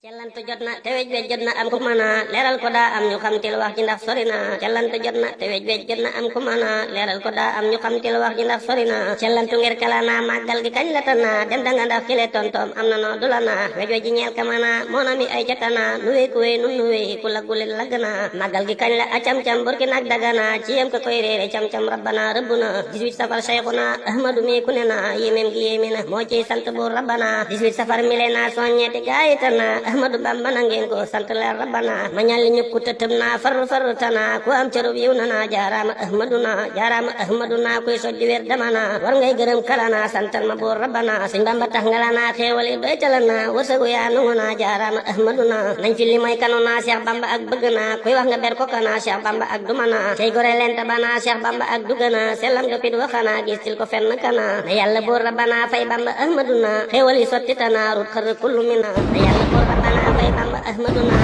cellantu jot na te wej wej jot na am ku mën a leeral ko daa am ñu xam til wax ji ndax sori na cellantu jot na te wej wej jot na am ku mën a leeral ko daa am ñu xam til wax ji ndax sori na cellantu ngir kala na màggal gi kañ la tana dem danga ndax kile tontom am na noo du la na wej wej ji ñeel ka mën a moona mi ay catana nu wey ku wey nun nu wey ku laggulit lagg na màggal gi kañ la a cam-cam burki nag dagana ci yem ko koy réere cam-cam rabbana rëbb na 18 safar cheikhuna ahmadu mi ku ne na yéeméem gi yéemi na moo ciy sant buur rabbana 18 safar mile na soññeeti gaayitana ahmadu bamba na ngeen ko sant leer rabbana ma ñalli ñëpp ku tëtëm na farru tana ku am cërub yiw na na jaarama ahmadu na kuy sojji wér dama na war ngay gërëm kala na santal ma buur rabbana suñ bamba tax nga la na xeewal yi doy tala na wërsëgu yaa nungu na jaarama ahmadu na nañ fi li mooy kanu na cheikh bamba ak bëgg na kuy wax nga ber ko kana cheikh bamba ak duma na cey gore lenta bana cheikh bamba ak dugga na sellam nga pit waxana gis til ko fenn kana na yàlla buur rabbana fay bamba ahmadu na xeewal yi sotti tana rut xër kullu mina na yàlla buur rabbana fay bamba ahmaduna